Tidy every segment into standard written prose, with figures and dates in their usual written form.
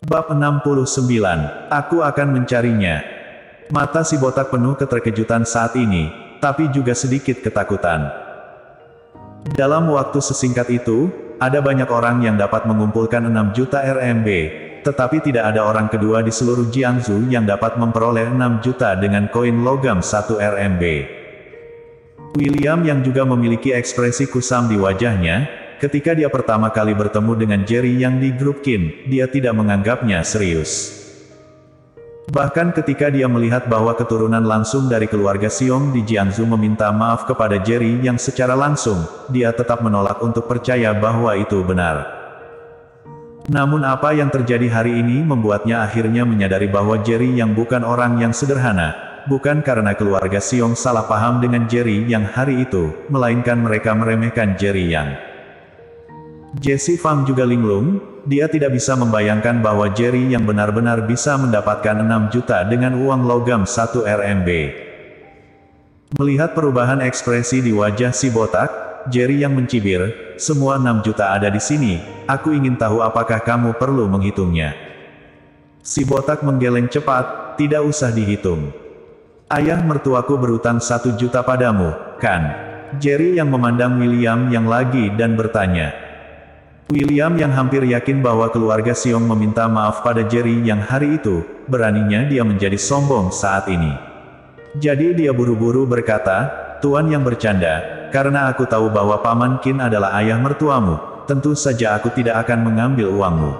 Bab 69. Aku akan mencarinya. Mata si botak penuh keterkejutan saat ini, tapi juga sedikit ketakutan. Dalam waktu sesingkat itu, ada banyak orang yang dapat mengumpulkan 6 juta RMB, tetapi tidak ada orang kedua di seluruh Jiangsu yang dapat memperoleh 6 juta dengan koin logam 1 RMB. William yang juga memiliki ekspresi kusam di wajahnya, ketika dia pertama kali bertemu dengan Jerry yang di grup Qin, dia tidak menganggapnya serius. Bahkan ketika dia melihat bahwa keturunan langsung dari keluarga Xiong di Jiangsu meminta maaf kepada Jerry yang secara langsung, dia tetap menolak untuk percaya bahwa itu benar. Namun apa yang terjadi hari ini membuatnya akhirnya menyadari bahwa Jerry yang bukan orang yang sederhana, bukan karena keluarga Xiong salah paham dengan Jerry yang hari itu, melainkan mereka meremehkan Jerry yang Jesse Fang juga linglung, dia tidak bisa membayangkan bahwa Jerry yang benar-benar bisa mendapatkan 6 juta dengan uang logam 1 RMB. Melihat perubahan ekspresi di wajah si botak, Jerry yang mencibir, semua 6 juta ada di sini, aku ingin tahu apakah kamu perlu menghitungnya. Si botak menggeleng cepat, tidak usah dihitung. Ayah mertuaku berutang 1 juta padamu, kan? Jerry yang memandang William yang lagi dan bertanya. William yang hampir yakin bahwa keluarga Xiong meminta maaf pada Jerry yang hari itu, beraninya dia menjadi sombong saat ini. Jadi dia buru-buru berkata, Tuan yang bercanda, karena aku tahu bahwa Paman Qin adalah ayah mertuamu, tentu saja aku tidak akan mengambil uangmu.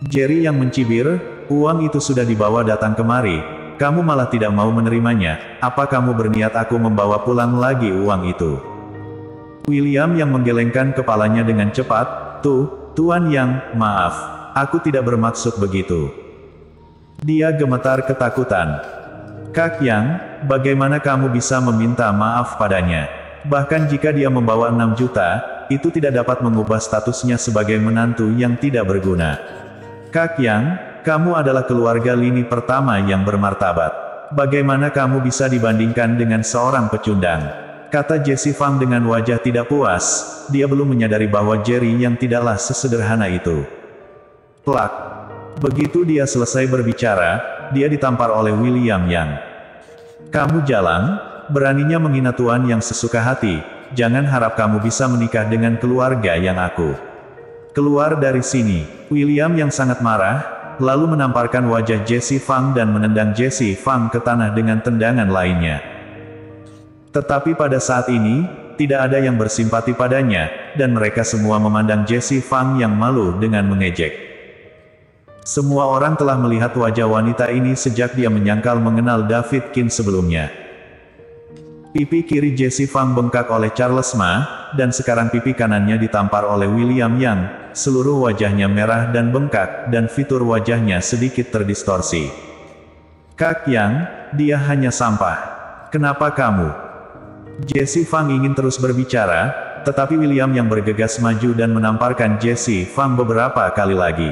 Jerry yang mencibir, uang itu sudah dibawa datang kemari, kamu malah tidak mau menerimanya, apa kamu berniat aku membawa pulang lagi uang itu? William yang menggelengkan kepalanya dengan cepat, Tuan Yang, maaf, aku tidak bermaksud begitu. Dia gemetar ketakutan. Kak Yang, bagaimana kamu bisa meminta maaf padanya? Bahkan jika dia membawa 6 juta, itu tidak dapat mengubah statusnya sebagai menantu yang tidak berguna. Kak Yang, kamu adalah keluarga lini pertama yang bermartabat. Bagaimana kamu bisa dibandingkan dengan seorang pecundang? Kata Jesse Fang dengan wajah tidak puas, dia belum menyadari bahwa Jerry yang tidaklah sesederhana itu. Plak. Begitu dia selesai berbicara, dia ditampar oleh William yang. Kamu jalan, beraninya menghina tuan yang sesuka hati, jangan harap kamu bisa menikah dengan keluarga yang aku. Keluar dari sini. William yang sangat marah, lalu menamparkan wajah Jesse Fang dan menendang Jesse Fang ke tanah dengan tendangan lainnya. Tetapi pada saat ini, tidak ada yang bersimpati padanya, dan mereka semua memandang Jesse Fang yang malu dengan mengejek. Semua orang telah melihat wajah wanita ini sejak dia menyangkal mengenal David Qin sebelumnya. Pipi kiri Jesse Fang bengkak oleh Charles Ma, dan sekarang pipi kanannya ditampar oleh William Yang, seluruh wajahnya merah dan bengkak, dan fitur wajahnya sedikit terdistorsi. Kak Yang, dia hanya sampah. Kenapa kamu? Jesse Fang ingin terus berbicara, tetapi William yang bergegas maju dan menamparkan Jesse Fang beberapa kali lagi.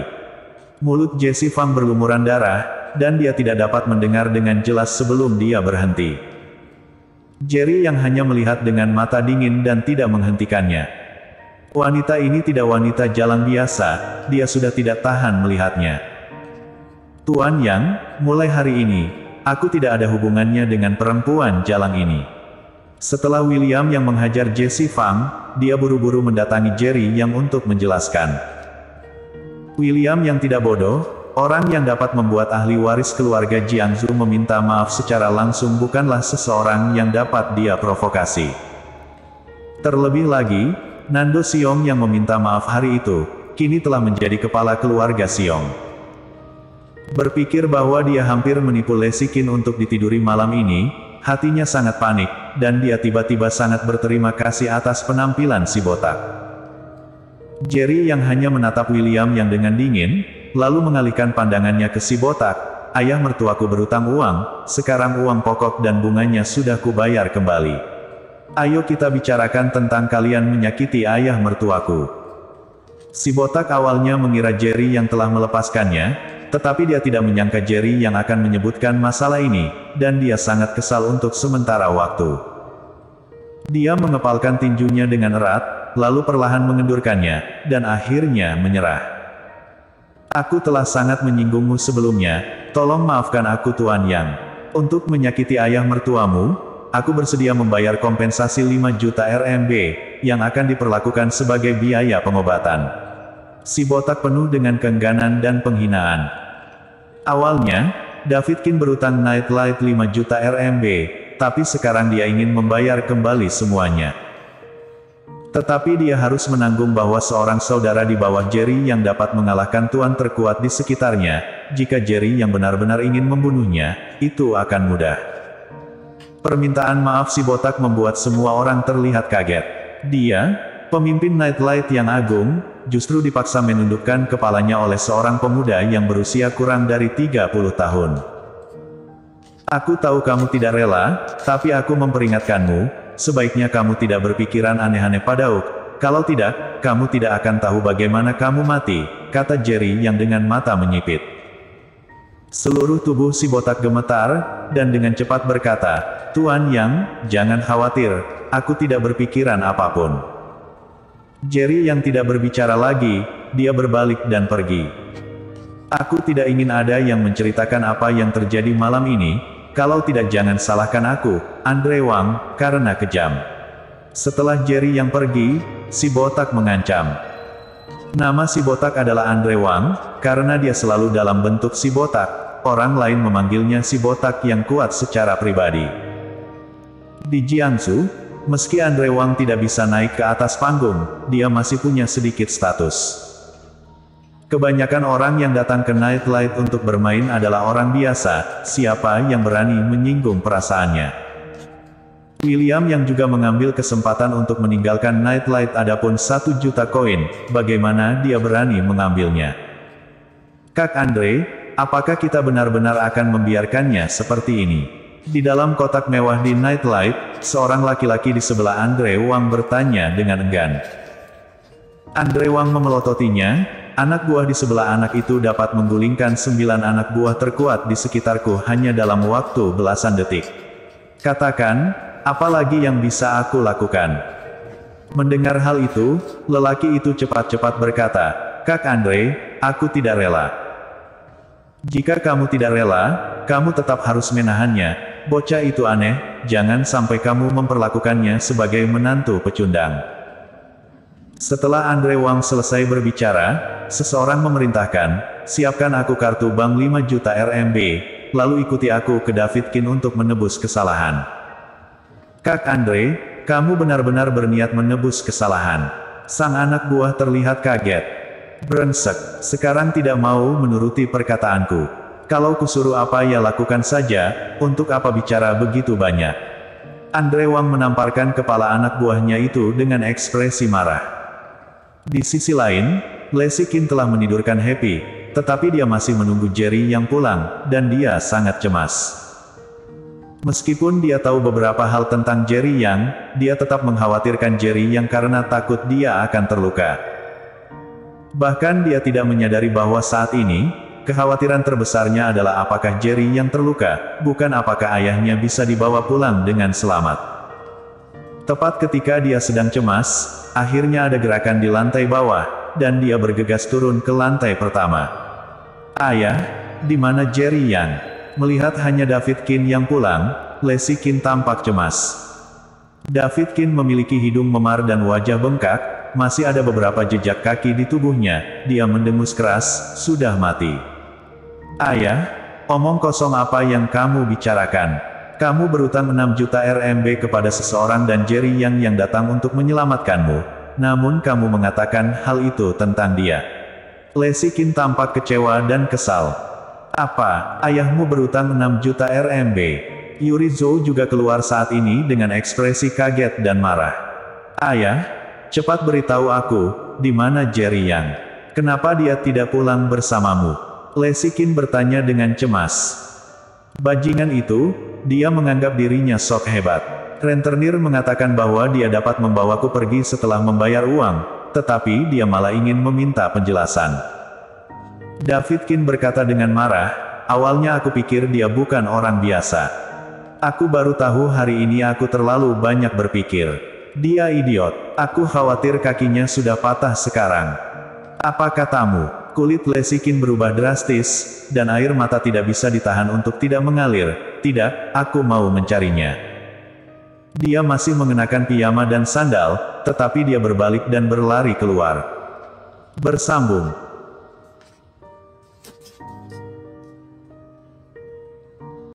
Mulut Jesse Fang berlumuran darah, dan dia tidak dapat mendengar dengan jelas sebelum dia berhenti. Jerry yang hanya melihat dengan mata dingin dan tidak menghentikannya. Wanita ini tidak wanita jalan biasa, dia sudah tidak tahan melihatnya. Tuan Yang, mulai hari ini, aku tidak ada hubungannya dengan perempuan jalan ini. Setelah William yang menghajar Jesse Fang, dia buru-buru mendatangi Jerry yang untuk menjelaskan. William yang tidak bodoh, orang yang dapat membuat ahli waris keluarga Jiangsu meminta maaf secara langsung bukanlah seseorang yang dapat dia provokasi. Terlebih lagi, Nando Xiong yang meminta maaf hari itu, kini telah menjadi kepala keluarga Xiong. Berpikir bahwa dia hampir menipu Lesi Qin untuk ditiduri malam ini, hatinya sangat panik, dan dia tiba-tiba sangat berterima kasih atas penampilan si botak. Jerry yang hanya menatap William yang dengan dingin, lalu mengalihkan pandangannya ke si botak, ayah mertuaku berutang uang, sekarang uang pokok dan bunganya sudah kubayar kembali. Ayo kita bicarakan tentang kalian menyakiti ayah mertuaku. Si botak awalnya mengira Jerry yang telah melepaskannya, tetapi dia tidak menyangka Jerry yang akan menyebutkan masalah ini, dan dia sangat kesal untuk sementara waktu. Dia mengepalkan tinjunya dengan erat, lalu perlahan mengendurkannya, dan akhirnya menyerah. Aku telah sangat menyinggungmu sebelumnya, tolong maafkan aku Tuan Yang. Untuk menyakiti ayah mertuamu, aku bersedia membayar kompensasi 5 juta RMB, yang akan diperlakukan sebagai biaya pengobatan. Si botak penuh dengan keengganan dan penghinaan. Awalnya, David Kin berutang Nightlight 5 juta RMB, tapi sekarang dia ingin membayar kembali semuanya. Tetapi dia harus menanggung bahwa seorang saudara di bawah Jerry yang dapat mengalahkan tuan terkuat di sekitarnya. Jika Jerry yang benar-benar ingin membunuhnya, itu akan mudah. Permintaan maaf si botak membuat semua orang terlihat kaget. Dia, pemimpin Nightlight yang agung, justru dipaksa menundukkan kepalanya oleh seorang pemuda yang berusia kurang dari 30 tahun. Aku tahu kamu tidak rela, tapi aku memperingatkanmu. Sebaiknya kamu tidak berpikiran aneh-aneh padauk, kalau tidak, kamu tidak akan tahu bagaimana kamu mati, kata Jerry yang dengan mata menyipit. Seluruh tubuh si botak gemetar, dan dengan cepat berkata, Tuan Yang, jangan khawatir, aku tidak berpikiran apapun. Jerry yang tidak berbicara lagi, dia berbalik dan pergi. Aku tidak ingin ada yang menceritakan apa yang terjadi malam ini. Kalau tidak jangan salahkan aku, Andre Wang, karena kejam. Setelah Jerry yang pergi, si botak mengancam. Nama si botak adalah Andre Wang, karena dia selalu dalam bentuk si botak. Orang lain memanggilnya si botak yang kuat secara pribadi. Di Jiangsu, meski Andre Wang tidak bisa naik ke atas panggung, dia masih punya sedikit status. Kebanyakan orang yang datang ke Nightlight untuk bermain adalah orang biasa, siapa yang berani menyinggung perasaannya. William yang juga mengambil kesempatan untuk meninggalkan Nightlight adapun 1 juta koin, bagaimana dia berani mengambilnya? Kak Andre, apakah kita benar-benar akan membiarkannya seperti ini? Di dalam kotak mewah di Nightlight, seorang laki-laki di sebelah Andre Wang bertanya dengan enggan. Andre Wang memelototinya. Anak buah di sebelah anak itu dapat menggulingkan 9 anak buah terkuat di sekitarku hanya dalam waktu belasan detik. Katakan, apa lagi yang bisa aku lakukan? Mendengar hal itu, lelaki itu cepat-cepat berkata, Kak Andre, aku tidak rela. Jika kamu tidak rela, kamu tetap harus menahannya. Bocah itu aneh, jangan sampai kamu memperlakukannya sebagai menantu pecundang. Setelah Andre Wang selesai berbicara, seseorang memerintahkan, siapkan aku kartu bank 5 juta RMB, lalu ikuti aku ke David Kin untuk menebus kesalahan. Kak Andre, kamu benar-benar berniat menebus kesalahan. Sang anak buah terlihat kaget. Brengsek, sekarang tidak mau menuruti perkataanku. Kalau kusuruh apa ya lakukan saja, untuk apa bicara begitu banyak. Andre Wang menamparkan kepala anak buahnya itu dengan ekspresi marah. Di sisi lain, Lesi Kin telah menidurkan Happy, tetapi dia masih menunggu Jerry yang pulang, dan dia sangat cemas. Meskipun dia tahu beberapa hal tentang Jerry Yang, dia tetap mengkhawatirkan Jerry Yang karena takut dia akan terluka. Bahkan dia tidak menyadari bahwa saat ini, kekhawatiran terbesarnya adalah apakah Jerry Yang terluka, bukan apakah ayahnya bisa dibawa pulang dengan selamat. Tepat ketika dia sedang cemas, akhirnya ada gerakan di lantai bawah, dan dia bergegas turun ke lantai pertama. Ayah, di mana Jerry Yang? Melihat hanya David Kin yang pulang, Lesi Kin tampak cemas. David Kin memiliki hidung memar dan wajah bengkak, masih ada beberapa jejak kaki di tubuhnya, dia mendengus keras, sudah mati. Ayah, omong kosong apa yang kamu bicarakan? Kamu berutang 6 juta RMB kepada seseorang dan Jerry yang datang untuk menyelamatkanmu, namun kamu mengatakan hal itu tentang dia. Lesi Kin tampak kecewa dan kesal. Apa, ayahmu berutang 6 juta RMB? Yuri Zhou juga keluar saat ini dengan ekspresi kaget dan marah. Ayah, cepat beritahu aku, di mana Jerry Yang? Kenapa dia tidak pulang bersamamu? Lesi Kin bertanya dengan cemas. Bajingan itu, dia menganggap dirinya sok hebat. Rentenir mengatakan bahwa dia dapat membawaku pergi setelah membayar uang, tetapi dia malah ingin meminta penjelasan. David Kin berkata dengan marah, awalnya aku pikir dia bukan orang biasa. Aku baru tahu hari ini aku terlalu banyak berpikir. Dia idiot. Aku khawatir kakinya sudah patah sekarang. Apa katamu? Kulit Lesikin berubah drastis, dan air mata tidak bisa ditahan untuk tidak mengalir. Tidak, aku mau mencarinya. Dia masih mengenakan piyama dan sandal, tetapi dia berbalik dan berlari keluar. Bersambung.